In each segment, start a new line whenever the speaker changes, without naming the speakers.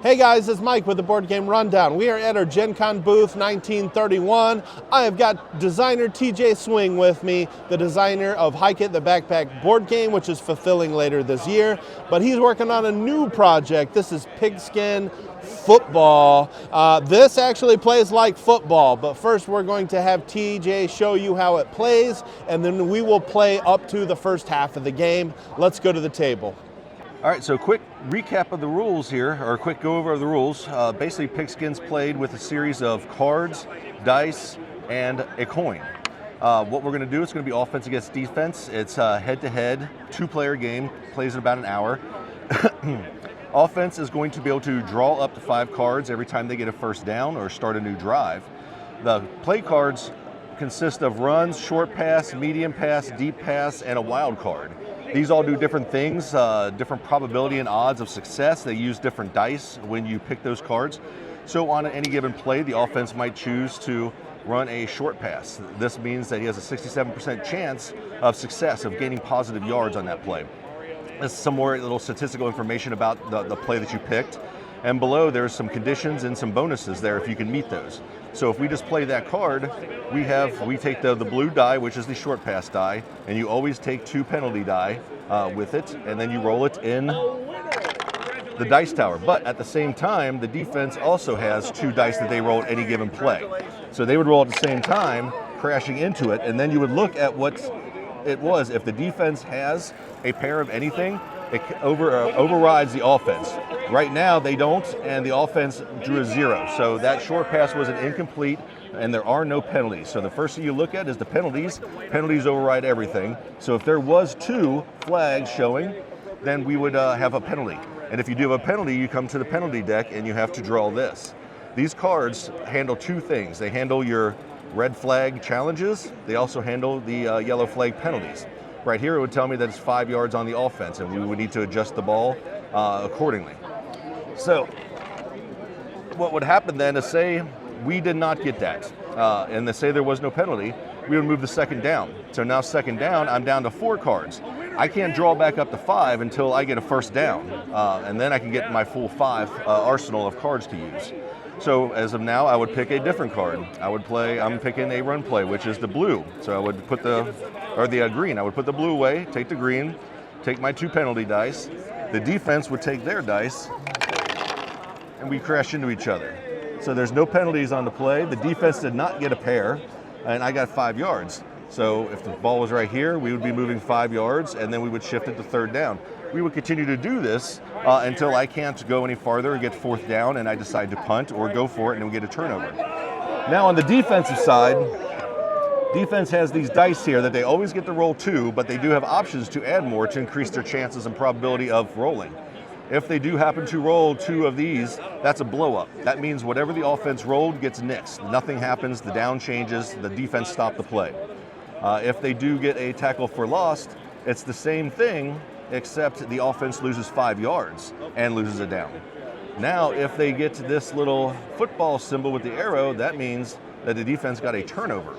Hey guys, it's Mike with the Board Game Rundown. We are at our Gen Con booth 1931. I have got designer TJ Swing with me, the designer of Hike It, the backpack board game, which is fulfilling later this year. But he's working on a new project. This is Pigskin Football. This actually plays like football, but first we're going to have TJ show you how it plays, and then we will play up to the first half of the game. Let's go to the table.
All right, so quick recap of the rules here, or a quick go over of the rules. Basically, Pigskin's played with a series of cards, dice, and a coin. What we're going to do is going to be offense against defense. It's a head-to-head, two-player game, plays in about an hour. Offense is going to be able to draw up to 5 cards every time they get a first down or start a new drive. The play cards consist of runs, short pass, medium pass, deep pass, and a wild card. These all do different things, different probability and odds of success. They use different dice when you pick those cards. So on any given play, the offense might choose to run a short pass. This means that he has a 67% chance of success, of gaining positive yards on that play. This is some more little statistical information about the play that you picked. And below there's some conditions and some bonuses there if you can meet those. So if we just play that card, we take the blue die, which is the short pass die, and you always take 2 penalty die with it, and then you roll it in the dice tower. But at the same time, the defense also has 2 dice that they roll at any given play. So they would roll at the same time, crashing into it, and then you would look at what it was. If the defense has a pair of anything, it overrides the offense. Right now they don't, and the offense drew a 0. So that short pass was an incomplete, and there are no penalties. So the first thing you look at is the penalties. Penalties override everything. So if there was 2 flags showing, then we would have a penalty. And if you do have a penalty, you come to the penalty deck and you have to draw this. These cards handle 2 things. They handle your red flag challenges. They also handle the yellow flag penalties. Right here, it would tell me that it's 5 yards on the offense, and we would need to adjust the ball accordingly. So what would happen then is, say we did not get that, and to say there was no penalty, we would move the second down. So now second down, I'm down to 4 cards. I can't draw back up to 5 until I get a first down, and then I can get my full 5 arsenal of cards to use. So as of now, I would pick a different card. I'm picking a run play, which is the blue. So I would put the green. I would put the blue away, take the green, take my 2 penalty dice. The defense would take their dice, and we crash into each other. So there's no penalties on the play. The defense did not get a pair, and I got 5 yards. So if the ball was right here, we would be moving 5 yards, and then we would shift it to third down. We would continue to do this until I can't go any farther or get 4th down, and I decide to punt or go for it, and we get a turnover. Now on the defensive side, defense has these dice here that they always get to roll 2, but they do have options to add more to increase their chances and probability of rolling. If they do happen to roll 2 of these, that's a blow up. That means whatever the offense rolled gets nixed. Nothing happens, the down changes, the defense stopped the play. If they do get a tackle for loss, it's the same thing, except the offense loses 5 yards and loses a down. Now, if they get to this little football symbol with the arrow, that means that the defense got a turnover.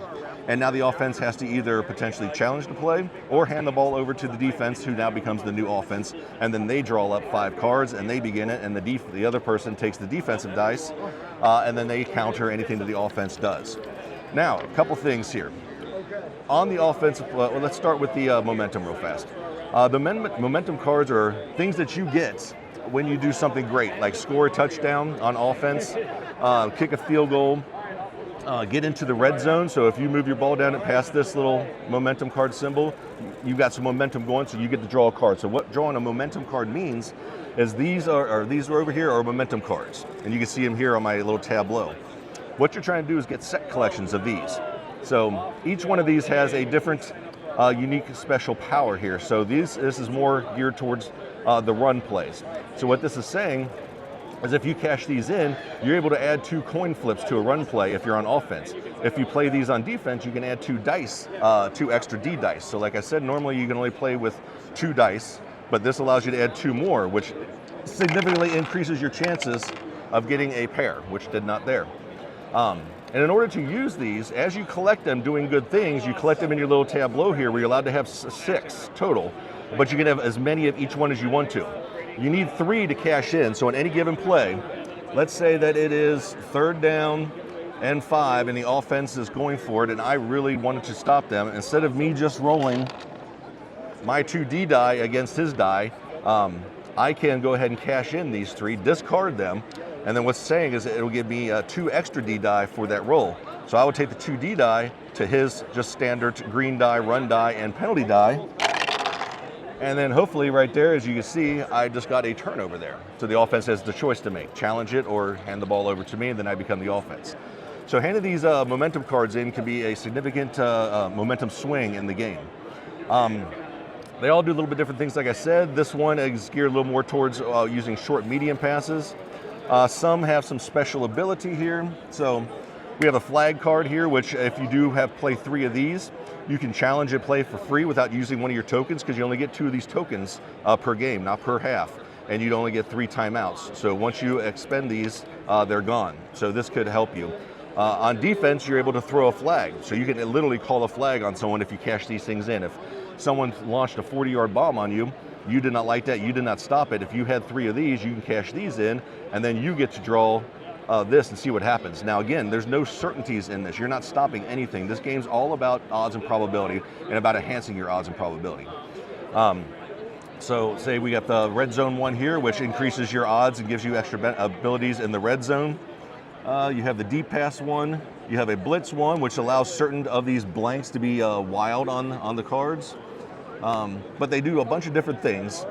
And now the offense has to either potentially challenge the play or hand the ball over to the defense, who now becomes the new offense, and then they draw up 5 cards and they begin it, and the other person takes the defensive dice, and then they counter anything that the offense does. Now, a couple things here. On the offensive, let's start with the momentum real fast. The momentum cards are things that you get when you do something great, like score a touchdown on offense, kick a field goal, get into the red zone. So if you move your ball down and past this little momentum card symbol, you've got some momentum going, so you get to draw a card. So what drawing a momentum card means is these over here are momentum cards, and you can see them here on my little tableau. What you're trying to do is get set collections of these. So each one of these has a different unique special power here. So this is more geared towards the run plays. So what this is saying is if you cash these in, you're able to add 2 coin flips to a run play if you're on offense. If you play these on defense, you can add 2 dice, 2 extra D dice. So like I said, normally you can only play with 2 dice, but this allows you to add 2 more, which significantly increases your chances of getting a pair, which did not there. And in order to use these, as you collect them doing good things, you collect them in your little tableau here, where you're allowed to have 6 total, but you can have as many of each one as you want to. You need 3 to cash in, so in any given play, let's say that it is 3rd down and 5 and the offense is going for it and I really wanted to stop them. Instead of me just rolling my 2D die against his die, I can go ahead and cash in these 3, discard them, and then what's saying is it'll give me 2 extra D die for that roll. So I would take the 2D die to his just standard green die, run die, and penalty die. And then hopefully right there, as you can see, I just got a turnover there. So the offense has the choice to make, challenge it or hand the ball over to me, and then I become the offense. So handing these momentum cards in can be a significant momentum swing in the game. They all do a little bit different things, like I said. This one is geared a little more towards using short, medium passes. Some have some special ability here. So we have a flag card here, which if you do have play 3 of these, you can challenge a play for free without using one of your tokens, because you only get 2 of these tokens per game, not per half. And you'd only get 3 timeouts. So once you expend these, they're gone. So this could help you. On defense, you're able to throw a flag. So you can literally call a flag on someone if you cash these things in. If someone launched a 40-yard bomb on you, you did not like that, you did not stop it. If you had 3 of these, you can cash these in, and then you get to draw this and see what happens. Now again, there's no certainties in this. You're not stopping anything. This game's all about odds and probability and about enhancing your odds and probability. So say we got the red zone one here, which increases your odds and gives you extra abilities in the red zone. You have the deep pass one. You have a blitz one, which allows certain of these blanks to be wild on the cards. But they do a bunch of different things.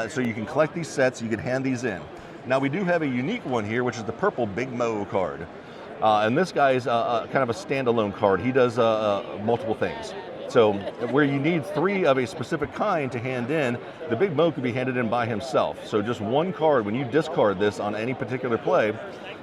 So you can collect these sets, you can hand these in. Now we do have a unique one here, which is the purple Big Mo card. And this guy is kind of a standalone card. He does multiple things. So where you need 3 of a specific kind to hand in, the Big Mo could be handed in by himself. So just one card, when you discard this on any particular play,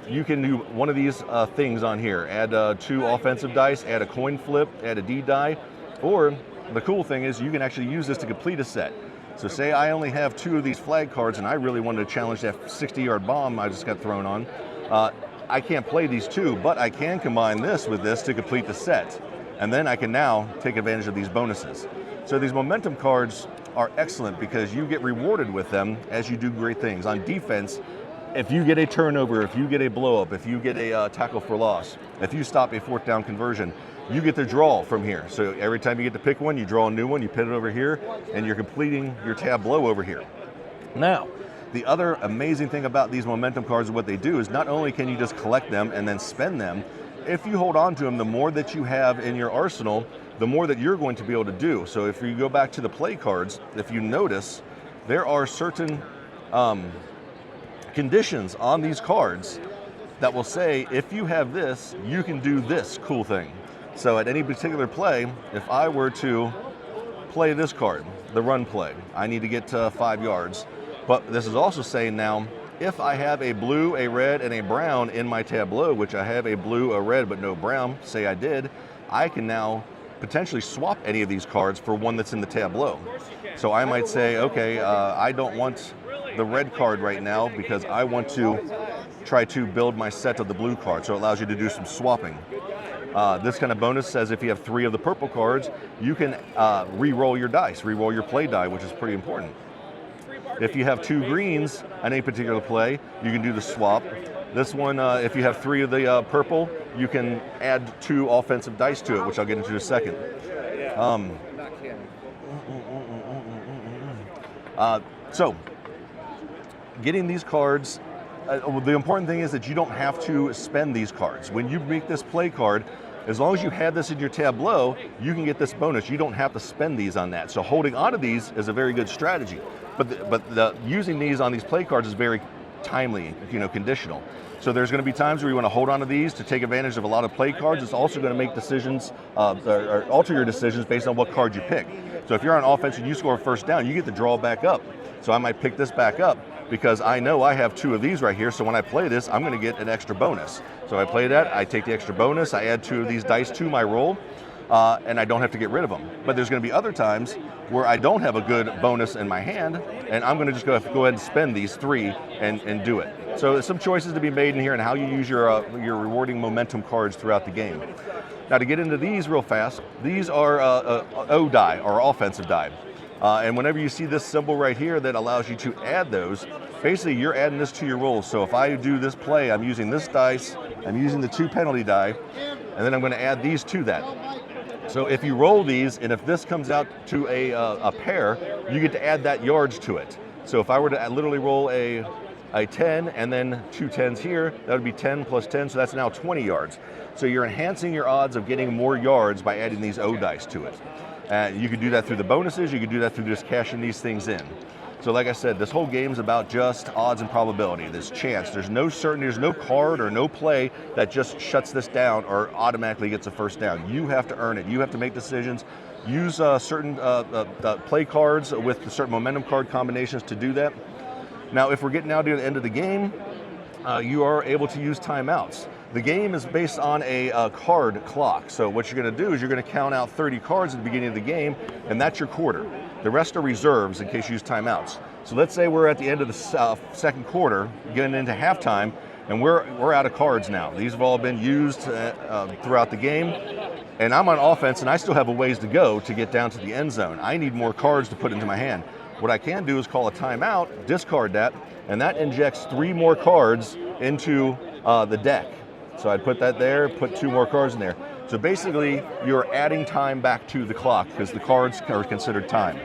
you can do one of these things on here. Add 2 offensive dice, add a coin flip, add a D die, or the cool thing is you can actually use this to complete a set. So say I only have 2 of these flag cards and I really wanted to challenge that 60-yard bomb I just got thrown on. I can't play these 2, but I can combine this with this to complete the set. And then I can now take advantage of these bonuses. So these momentum cards are excellent because you get rewarded with them as you do great things. On defense, if you get a turnover, if you get a blow up, if you get a tackle for loss, if you stop a 4th down conversion, you get to draw from here. So every time you get to pick one, you draw a new one, you put it over here, and you're completing your tableau over here. Now, the other amazing thing about these momentum cards and what they do is not only can you just collect them and then spend them, if you hold on to them, the more that you have in your arsenal, the more that you're going to be able to do. So if you go back to the play cards, if you notice, there are certain conditions on these cards that will say, if you have this, you can do this cool thing. So at any particular play, if I were to play this card, the run play, I need to get to 5 yards. But this is also saying now, if I have a blue, a red, and a brown in my tableau, which I have a blue, a red, but no brown, say I did, I can now potentially swap any of these cards for one that's in the tableau. So I might say, okay, I don't want the red card right now because I want to try to build my set of the blue card. So it allows you to do some swapping. This kind of bonus says if you have 3 of the purple cards, you can re-roll your dice, re-roll your play die, which is pretty important. If you have 2 greens on any particular play, you can do the swap. This one, if you have 3 of the purple, you can add 2 offensive dice to it, which I'll get into in a second. So, getting these cards, the important thing is that you don't have to spend these cards. When you make this play card, as long as you have this in your tableau, you can get this bonus. You don't have to spend these on that. So holding on to these is a very good strategy. But using these on these play cards is very timely, conditional. So there's going to be times where you want to hold on to these to take advantage of a lot of play cards. It's also going to make decisions, or alter your decisions based on what card you pick. So if you're on offense and you score a 1st down, you get to draw back up. So I might pick this back up because I know I have 2 of these right here. So when I play this, I'm going to get an extra bonus. So I play that, I take the extra bonus, I add 2 of these dice to my roll, and I don't have to get rid of them. But there's going to be other times where I don't have a good bonus in my hand, and I'm going to just go ahead and spend these 3 and do it. So there's some choices to be made in here and how you use your rewarding momentum cards throughout the game. Now to get into these real fast, these are O die, or offensive die. And whenever you see this symbol right here that allows you to add those, basically you're adding this to your rolls. So if I do this play, I'm using this dice, I'm using the 2 penalty die, and then I'm going to add these to that. So if you roll these, and if this comes out to a pair, you get to add that yards to it. So if I were to literally roll a 10 and then 2 10s here, that would be 10 plus 10, so that's now 20 yards. So you're enhancing your odds of getting more yards by adding these O dice to it. You could do that through the bonuses, you could do that through just cashing these things in. So like I said, this whole game's about just odds and probability. There's chance. There's no certainty. There's no card or no play that just shuts this down or automatically gets a first down. You have to earn it. You have to make decisions. Use certain play cards with certain momentum card combinations to do that. Now, if we're getting now to the end of the game, you are able to use timeouts. The game is based on a card clock. So what you're going to do is you're going to count out 30 cards at the beginning of the game, and that's your quarter. The rest are reserves in case you use timeouts. So let's say we're at the end of the second quarter, getting into halftime, and we're out of cards now. These have all been used throughout the game, and I'm on offense, and I still have a ways to go to get down to the end zone. I need more cards to put into my hand. What I can do is call a timeout, discard that, and that injects 3 more cards into the deck. So I'd put that there, put 2 more cards in there. So basically, you're adding time back to the clock because the cards are considered time.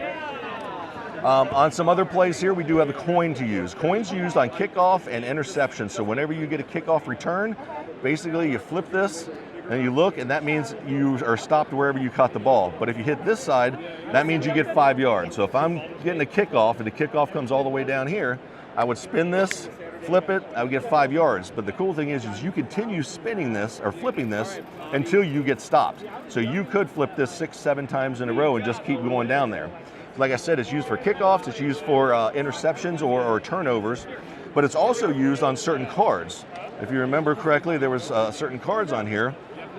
On some other plays here, we do have a coin to use. Coins used on kickoff and interception. So whenever you get a kickoff return, basically you flip this and you look, and that means you are stopped wherever you caught the ball. But if you hit this side, that means you get 5 yards. So if I'm getting a kickoff and the kickoff comes all the way down here, I would spin this, flip it, I would get 5 yards. But the cool thing is you continue spinning this or flipping this until you get stopped. So you could flip this 6, 7 times in a row and just keep going down there. Like I said, it's used for kickoffs, it's used for interceptions or turnovers, but it's also used on certain cards. If you remember correctly, there was certain cards on here,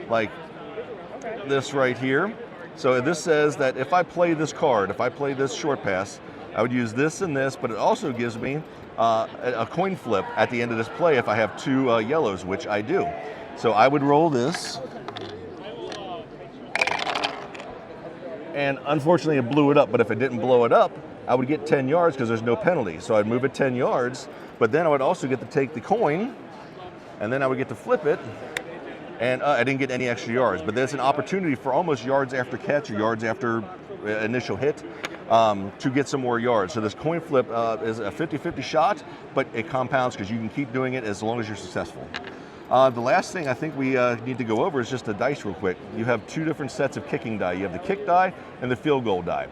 like this right here. So this says that if I play this card, if I play this short pass, I would use this and this, but it also gives me a coin flip at the end of this play if I have 2 yellows, which I do. So I would roll this, and unfortunately it blew it up, but if it didn't blow it up, I would get 10 yards because there's no penalty. So I'd move it 10 yards, but then I would also get to take the coin, and then I would get to flip it, and I didn't get any extra yards. But there's an opportunity for almost yards after catch or yards after initial hit to get some more yards. So this coin flip is a 50-50 shot, but it compounds because you can keep doing it as long as you're successful. The last thing I think we need to go over is just the dice real quick. You have 2 different sets of kicking die. You have the kick die and the field goal die.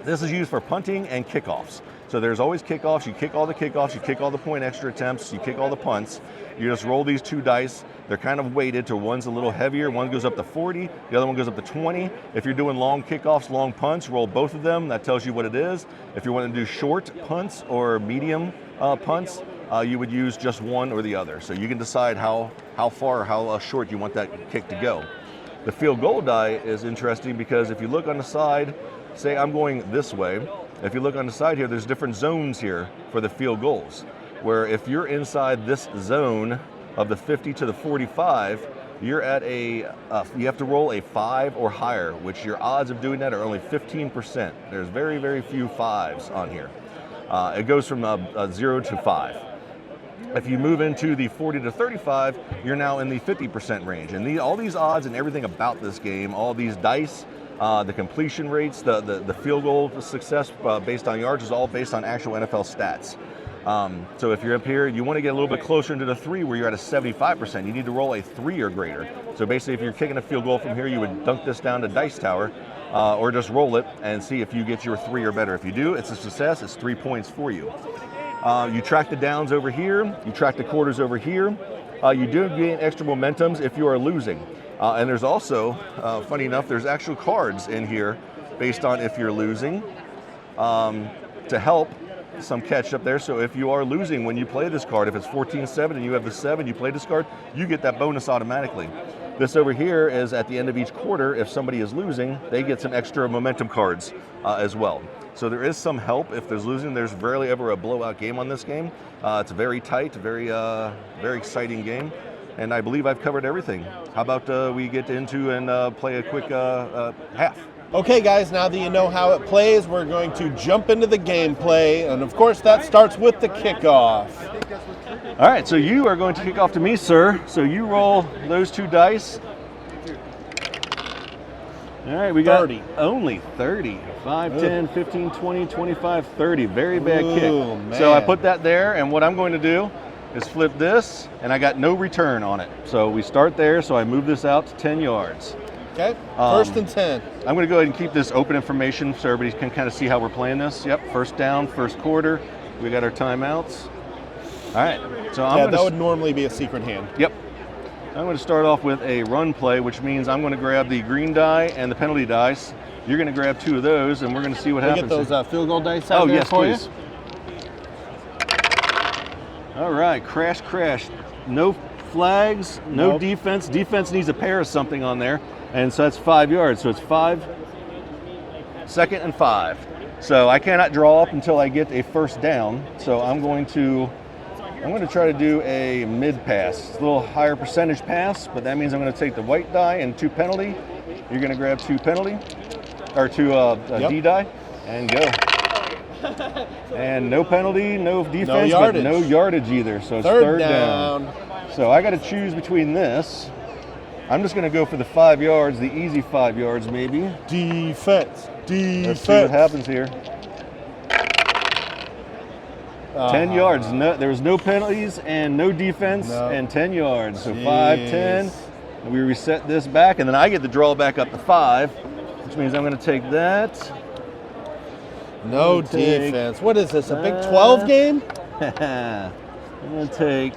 This is used for punting and kickoffs. So there's always kickoffs. You kick all the kickoffs, you kick all the point extra attempts, you kick all the punts. You just roll these 2 dice. They're kind of weighted to one's a little heavier. One goes up to 40, the other one goes up to 20. If you're doing long kickoffs, long punts, roll both of them. That tells you what it is. If you want to do short punts or medium punts, you would use just one or the other. So you can decide how far or how short you want that kick to go. The field goal die is interesting because if you look on the side, say I'm going this way, if you look on the side here, there's different zones here for the field goals, where if you're inside this zone of the 50 to the 45, you're at you have to roll a 5 or higher, which your odds of doing that are only 15%. There's very, very few 5s on here. It goes from 0 to 5. If you move into the 40 to 35, you're now in the 50% range. And all these odds and everything about this game, all these dice, the completion rates, the field goal success based on yards is all based on actual NFL stats. So if you're up here, you want to get a little bit closer into the 3 where you're at a 75%. You need to roll a 3 or greater. So basically if you're kicking a field goal from here, you would dunk this down to Dice Tower or just roll it and see if you get your 3 or better. If you do, it's a success. It's 3 points for you. You track the downs over here. You track the quarters over here. You do gain extra momentums if you are losing. And there's also, funny enough, there's actual cards in here based on if you're losing to help some catch up there. So if you are losing when you play this card, if it's 14-7 and you have the 7, you play this card, you get that bonus automatically. This over here is at the end of each quarter, if somebody is losing, they get some extra momentum cards as well. So there is some help if there's losing. There's rarely ever a blowout game on this game. It's very tight, very exciting game. And I believe I've covered everything. How about we get into and play a quick half?
Okay, guys, now that you know how it plays, we're going to jump into the gameplay, and of course that starts with the kickoff.
All right, so you are going to kick off to me, sir. So you roll those 2 dice. All right, we got
30.
Only 30. 5, 10, 15, 20, 25, 30. Very bad kick.
Man.
So I put that there, and what I'm going to do is flip this, and I got no return on it. So we start there, so I move this out to 10 yards.
Okay, first and 10.
I'm going to go ahead and keep this open information so everybody can kind of see how we're playing this. Yep, first down, first quarter. We got our timeouts. All right, so I'm going to...
that would normally be a secret hand.
Yep. I'm going to start off with a run play, which means I'm going to grab the green die and the penalty dice. You're going to grab 2 of those, and we're going to see what happens.
Get those field goal dice out there for
please.
you.
All right, crash, crash. No flags, no defense. Defense needs a pair of something on there, and so that's 5 yards. So it's 5, 2nd and 5. So I cannot draw up until I get a first down. So I'm going to try to do a mid pass. It's a little higher percentage pass, but that means I'm going to take the white die and 2 penalty. You're going to grab 2 penalty, or 2 D die, and go. And no penalty, no defense, but no yardage either. So it's third down. So I got to choose between this. I'm just going to go for the 5 yards, the easy 5 yards maybe.
Defense.
Let's see what happens here. 10 yards. No, there was no penalties and no defense and 10 yards. So 5, 10. And we reset this back, and then I get the draw back up to 5, which means I'm going to take that.
No defense. What is this, a Big 12 game?
I'm going to take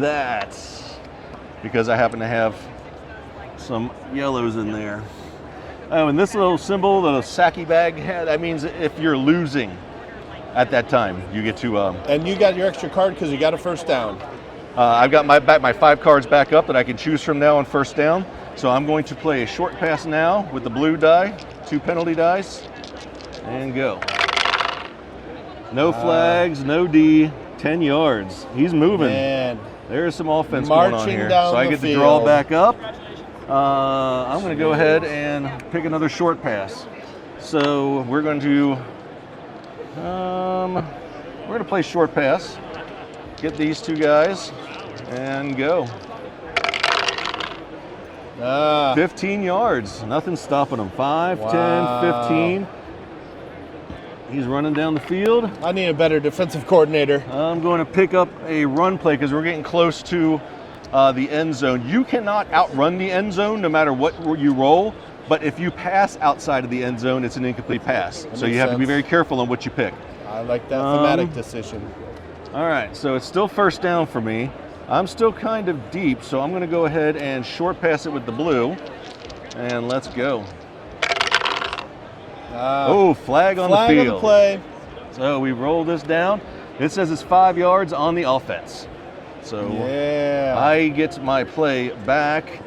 that because I happen to have some yellows in there. Oh, and this little symbol, the Saki bag, that means if you're losing at that time, you get to...
and you got your extra card because you got a first down.
I've got my 5 cards back up that I can choose from now on first down. So I'm going to play a short pass now with the blue die, 2 penalty dice, and go. No flags, no D, 10 yards. He's moving.
Man.
There's some offense going on here. So I get the draw back up. I'm going to go ahead and pick another short pass. So we're going to play short pass. Get these 2 guys and go. 15 yards. Nothing's stopping him. 5, 10, 15. He's running down the field.
I need a better defensive coordinator.
I'm going to pick up a run play because we're getting close to the end zone. You cannot outrun the end zone no matter what you roll, but if you pass outside of the end zone, it's an incomplete pass. So you have to be very careful on what you pick.
I like that thematic decision.
All right, so it's still first down for me. I'm still kind of deep, so I'm going to go ahead and short pass it with the blue, and let's go. Flag on the field.
Flag on the play.
So we roll this down. It says it's 5 yards on the offense. So I get my play back.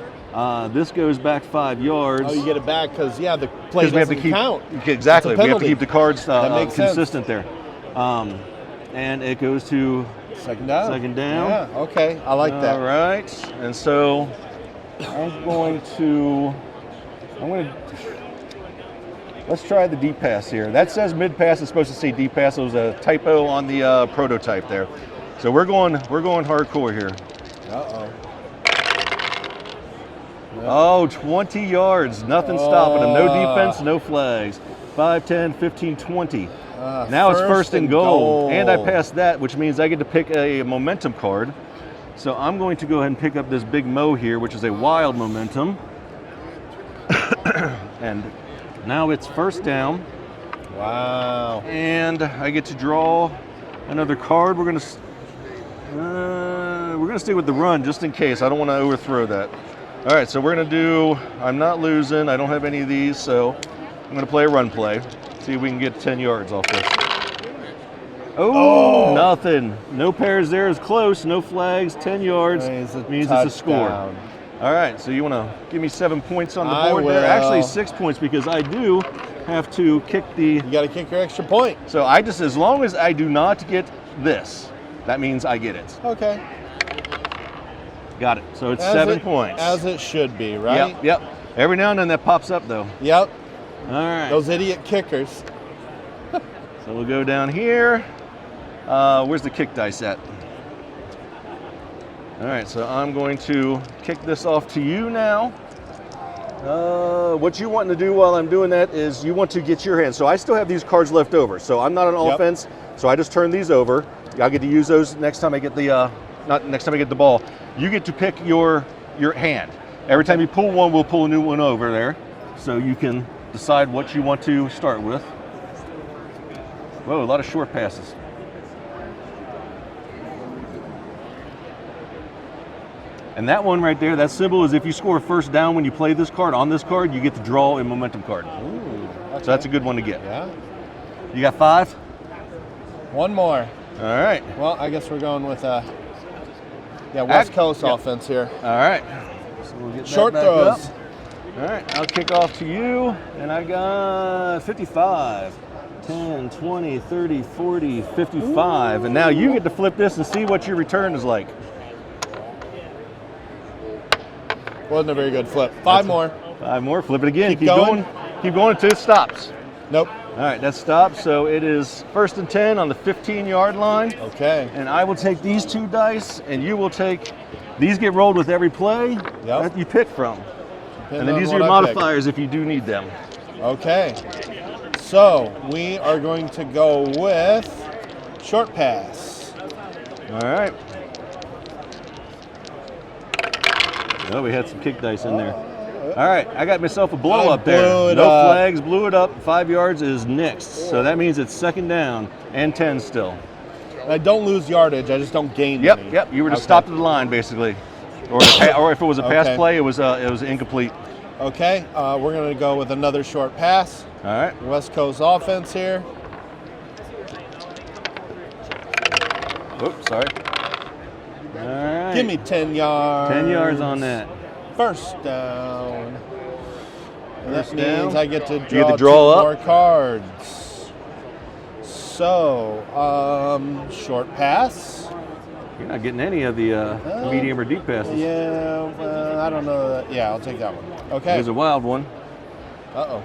This goes back 5 yards.
Oh, you get it back because, the play doesn't count.
Exactly. We have to keep the cards consistent
sense.
there. And it goes to
second down. Yeah, okay. I like that.
All right. And so I'm going to let's try the deep pass here. That says mid pass. It's supposed to say deep pass. It was a typo on the prototype there. So we're going hardcore here.
Uh-oh.
Oh, 20 yards. Nothing stopping him. No defense, no flags. 5, 10, 15, 20. Now it's first and goal. And I passed that, which means I get to pick a momentum card. So I'm going to go ahead and pick up this big Mo here, which is a wild momentum. And now it's first down.
Wow.
And I get to draw another card. We're going to stick with the run just in case. I don't want to overthrow that. All right, so we're going to do, I'm not losing. I don't have any of these, so I'm going to play a run play. See if we can get 10 yards off this. Oh, nothing. No pairs there is close. No flags. 10 yards means it's a score. All right, so you want to give me 7 points on the board there? Actually, 6 points because I do have to kick the...
You got to kick your extra point.
So I just, as long as I do not get this, that means I get it.
Okay.
Got it. So it's 7 points.
As it should be, right?
Yep. Every now and then that pops up though.
Yep.
All right.
Those idiot kickers.
So we'll go down here. Where's the kick dice at? All right, so I'm going to kick this off to you now. What you want to do while I'm doing that is you want to get your hand. So I still have these cards left over. So I'm not on offense, so I just turn these over. I'll get to use those next time I get the, not next time I get the ball. You get to pick your hand. Every time you pull one, we'll pull a new one over there. So you can decide what you want to start with. Whoa, a lot of short passes. And that one right there, that symbol is if you score a first down when you play this card, on this card, you get to draw a momentum card.
Ooh, okay.
So that's a good one to get.
Yeah.
You got 5?
One more.
All right.
Well, I guess we're going with West Coast offense here.
All right. So we'll get
Short
that back
throws.
up. All right, I'll kick off to you, and I got 55, 10, 20, 30, 40, 55. Ooh. And now you get to flip this and see what your return is like.
Wasn't a very good flip. 5 more.
5 more. Flip it again.
Keep going.
Keep going until it stops.
Nope.
All right, that stops. So it is 1st and 10 on the 15-yard line.
Okay.
And I will take these 2 dice, and you will take. These get rolled with every play that you pick from. And then these are your modifiers if you do need them.
Okay. So we are going to go with short pass.
All right. Oh, we had some kick dice in there. All right, I got myself a blow up there. No flags, blew it up. 5 yards is next. So that means it's 2nd down and 10 still.
I don't lose yardage, I just don't gain any.
Yep. You were just stopped at the line basically. Or if it was a pass play, it was incomplete.
Okay, we're going to go with another short pass.
All right.
West Coast offense here.
Oops, sorry. All right.
Give me 10 yards.
10 yards on that.
First down. And that means I get to
draw
2 more cards. So, short pass.
You're not getting any of the medium or deep passes.
Yeah, I don't know. Yeah, I'll take that one. Okay.
Here's a wild one.
Uh-oh.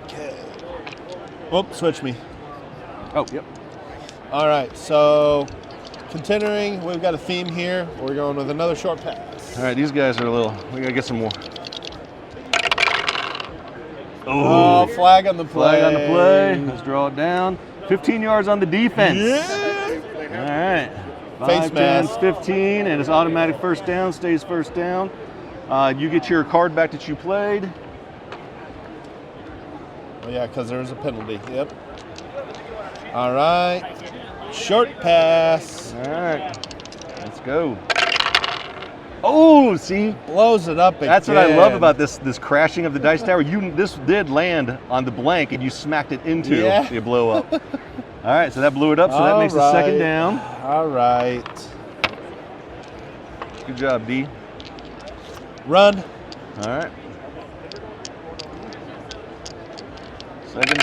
Okay. Whoop, switch me.
Oh, yep.
All right, so continuing, we've got a theme here. We're going with another short pass.
All right, these guys are we got to get some more.
Oh, flag on the play.
Flag on the play. Let's draw it down. 15 yards on the defense.
Yeah.
All right. 5, 10, 15, and it's automatic first down, stays first down. You get your card back that you played.
Oh, yeah, because there was a penalty. Yep. All right. Short pass.
All right. Let's go. Oh, see?
Blows it up again.
That's what I love about this crashing of the dice tower. This did land on the blank, and you smacked it into the blow up. All right, so that blew it up, so that makes it 2nd down.
All right.
Good job, D.
Run.
All right. 2nd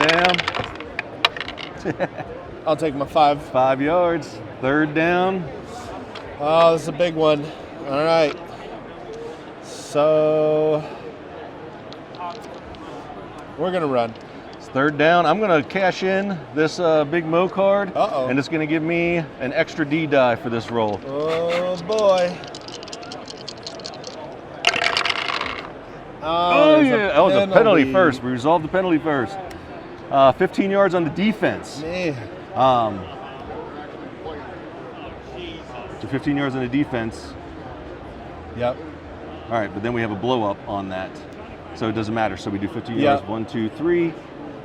down.
I'll take my 5.
5 yards. 3rd down.
Oh, this is a big one. All right. So we're going to run.
It's 3rd down. I'm going to cash in this Big Mo card.
Uh-oh.
And it's going to give me an extra D die for this roll.
Oh, boy.
Oh, yeah. That was a penalty first. We resolved the penalty first. 15 yards on the defense.
Man.
15 yards on the defense.
Yep.
All right, but then we have a blow up on that. So it doesn't matter. So we do 15 yards, 1, 2, 3,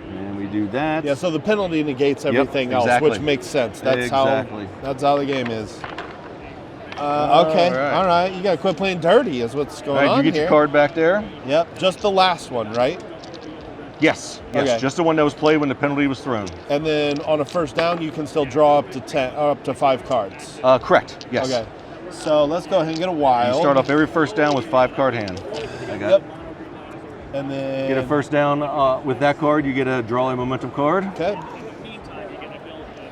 and we do that.
Yeah, so the penalty negates everything else, which makes sense. That's how the game is. Okay, all right. You got to quit playing dirty is what's going on here.
You get your card back there.
Yep, just the last one, right?
Yes,
Okay.
Just the one that was played when the penalty was thrown.
And then on a first down, you can still draw up to 10, or up to 5 cards.
Correct. Yes.
Okay. So let's go ahead and get a wild.
You start off every first down with 5-card hand. I got it.
And then
Get a first down with that card. You get a draw a momentum card.
Okay.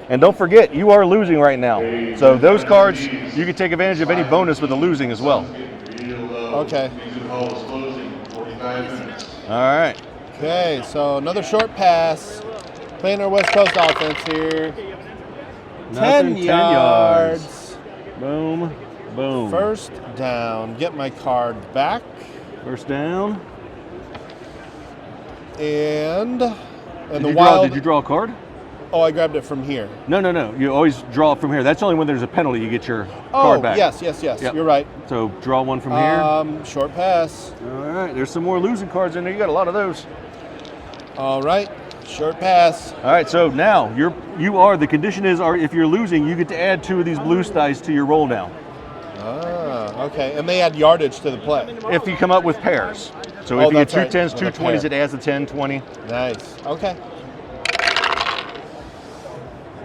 And don't forget, you are losing right now. So those cards, you can take advantage of any bonus with the losing as well.
Okay.
All right.
Okay, so another short pass. Playing our West Coast offense here. 10 yards.
Boom, boom.
First down. Get my card back.
First down.
And the
Did
wild.
you draw a card?
Oh, I grabbed it from here.
No. You always draw it from here. That's only when there's a penalty you get your card back.
Yes.
Yep.
You're right.
So draw one from here.
Short pass.
All right. There's some more losing cards in there. You got a lot of those.
All right. Short pass.
All right. So now the condition is if you're losing, you get to add 2 of these blue dice to your roll now.
Okay. And they add yardage to the play.
If you come up with pairs. So if you get 2
right.
10s, 2
With a
20s,
pair.
it adds a 10, 20.
Nice. Okay.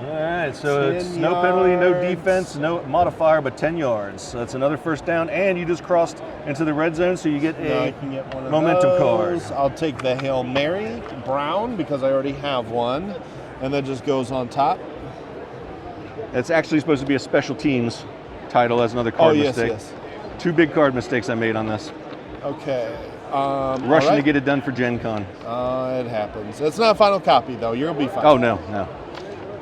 All right, so
10
it's no penalty, no
yards.
defense, no modifier, but 10 yards. So that's another first down, and you just crossed into the red zone, so you get
Now I
a
can get one of
momentum card.
those. I'll take the Hail Mary Brown because I already have one, and that just goes on top.
It's actually supposed to be a special teams title. That's another card mistake.
Yes.
2 big card mistakes I made on this.
Okay.
Rushing to get it done for Gen Con.
It happens. It's not a final copy, though. You'll be fine.
Oh, no.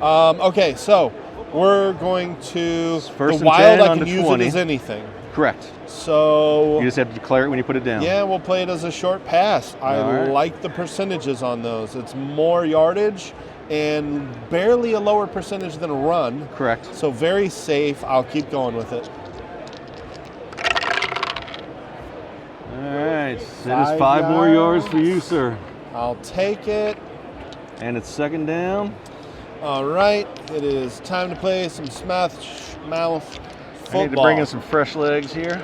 Okay, so we're going to
First
the
and
wild.
10
I
on
can
the
use
20.
it as anything.
Correct.
So
You just have to declare it when you put it down.
yeah, we'll play it as a short pass. I
All right.
like the percentages on those. It's more yardage and barely a lower percentage than a run.
Correct.
So very safe. I'll keep going with it.
All right. That is 5 more yards for you, sir.
I'll take it.
And it's second down.
All right, it is time to play some smash mouth football.
I need to bring in some fresh legs here.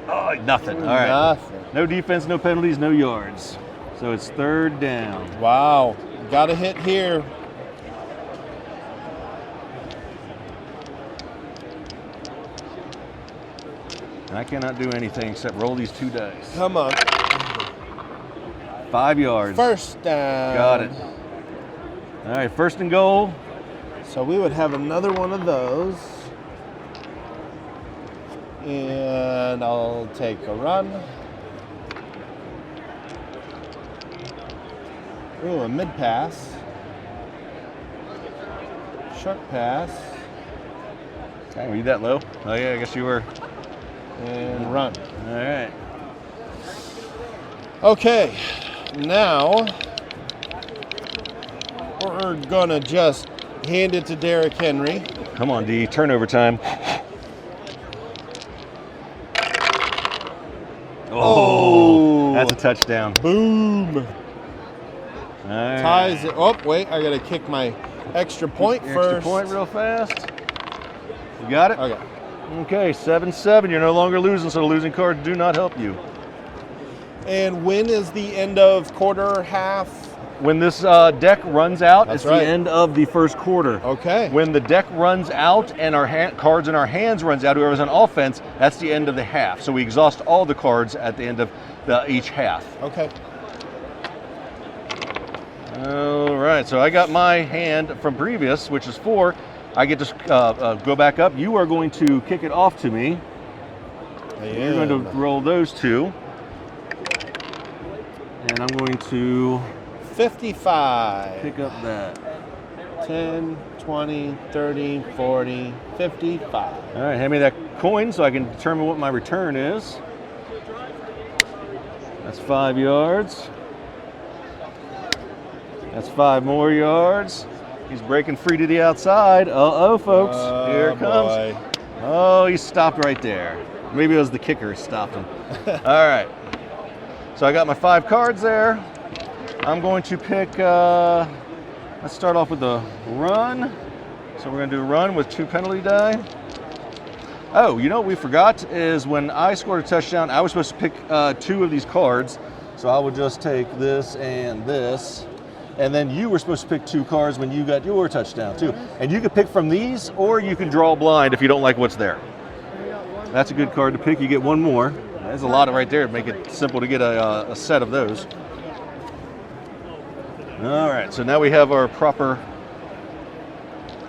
Oh, nothing. All right.
Nothing.
No defense, no penalties, no yards. So it's third down.
Wow, got a hit here.
And I cannot do anything except roll these 2 dice.
Come on.
5 yards.
First down.
Got it. All right, first and goal.
So we would have another one of those. And I'll take a run. Ooh, a mid pass. Short pass.
Hey, were you that low? Oh yeah, I guess you were.
And run.
All right.
Okay, now we're gonna just hand it to Derrick Henry.
Come on, D. Turnover time. Oh, that's a touchdown.
Boom.
All right.
Ties it. Oh, wait, I gotta kick my extra point
Extra
first.
point real fast. You got it?
Okay.
Okay, 7-7. You're no longer losing, so the losing cards do not help you.
And when is the end of quarter or half?
When this deck runs out,
That's
it's
right.
the end of the first quarter.
Okay.
When the deck runs out and our cards in our hands runs out, whoever's on offense, that's the end of the half. So we exhaust all the cards at the end of each half.
Okay.
All right, so I got my hand from previous, which is 4. I get to go back up. You are going to kick it off to me. You're going to roll those 2. And I'm going to
55.
pick up that.
10, 20, 30, 40, 55.
All right, hand me that coin so I can determine what my return is. That's 5 yards. That's 5 more yards. He's breaking free to the outside. Uh-oh, folks. Here it comes.
Boy.
Oh, he stopped right there. Maybe it was the kicker who stopped him. All right. So I got my 5 cards there. I'm going to pick, let's start off with the run. So we're going to do a run with 2 penalty die. Oh, you know what we forgot is when I scored a touchdown, I was supposed to pick 2 of these cards. So I would just take this and this. And then you were supposed to pick 2 cards when you got your touchdown too. And you could pick from these, or you can draw blind if you don't like what's there. That's a good card to pick. You get 1 more. There's a lot of right there to make it simple to get a set of those. All right, so now we have our proper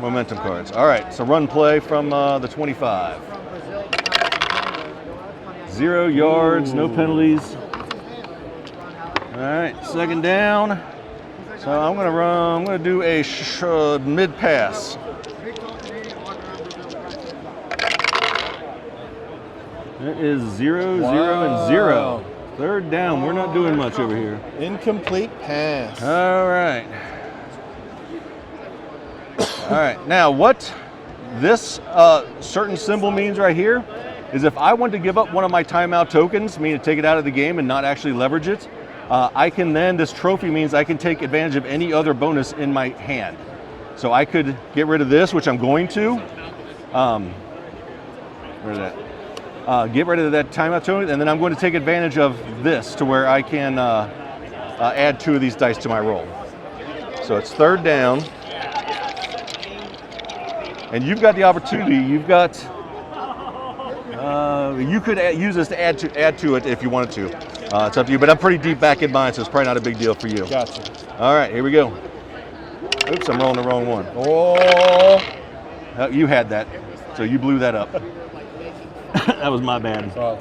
Momentum cards. All right, so run play from the 25. 0 yards, no penalties. All right, second down. So I'm gonna do a mid pass. It is 0, 0, and 0. Third down. We're not doing much over here.
Incomplete pass.
All right. All right. Now, what this certain symbol means right here is if I want to give up one of my timeout tokens, meaning take it out of the game and not actually leverage it, I can then, this trophy means I can take advantage of any other bonus in my hand. So I could get rid of this, which I'm going to. Where's that? Get rid of that timeout token, and then I'm going to take advantage of this to where I can add 2 of these dice to my roll. So it's third down. And you've got the opportunity, you could use this to add to it if you wanted to. It's up to you, but I'm pretty deep back in mine, so it's probably not a big deal for you.
Gotcha.
All right, here we go. Oops, I'm rolling the wrong one.
Oh.
You had that, so you blew that up. That was my bad. All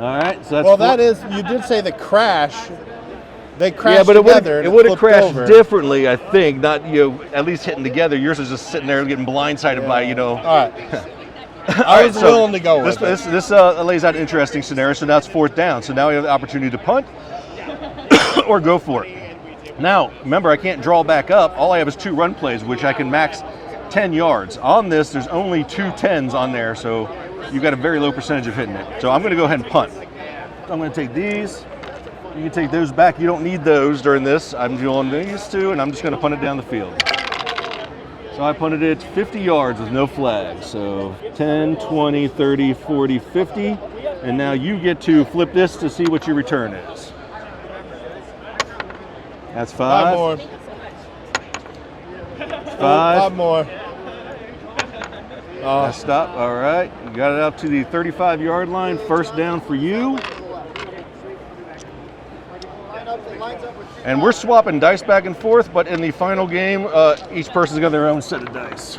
right, so that's
that is, you did say the crash. They crashed
yeah, but
together.
It would have crashed
over.
differently, I think. Not at least hitting together. Yours is just sitting there getting blindsided by
All right.
I
was willing to go with
this. This lays out an interesting scenario. So now it's fourth down. So now we have the opportunity to punt or go for it. Now, remember, I can't draw back up. All I have is 2 run plays, which I can max 10 yards. On this, there's only 2 10s on there, so you've got a very low percentage of hitting it. So I'm going to go ahead and punt. So I'm going to take these. You can take those back. You don't need those during this. I'm doing these 2, and I'm just going to punt it down the field. So I punted it 50 yards with no flags. So 10, 20, 30, 40, 50. And now you get to flip this to see what your return is. That's 5.
5 more.
5.
5 more.
Stop. All right. You got it up to the 35-yard line. First down for you. And we're swapping dice back and forth, but in the final game, each person's got their own set of dice.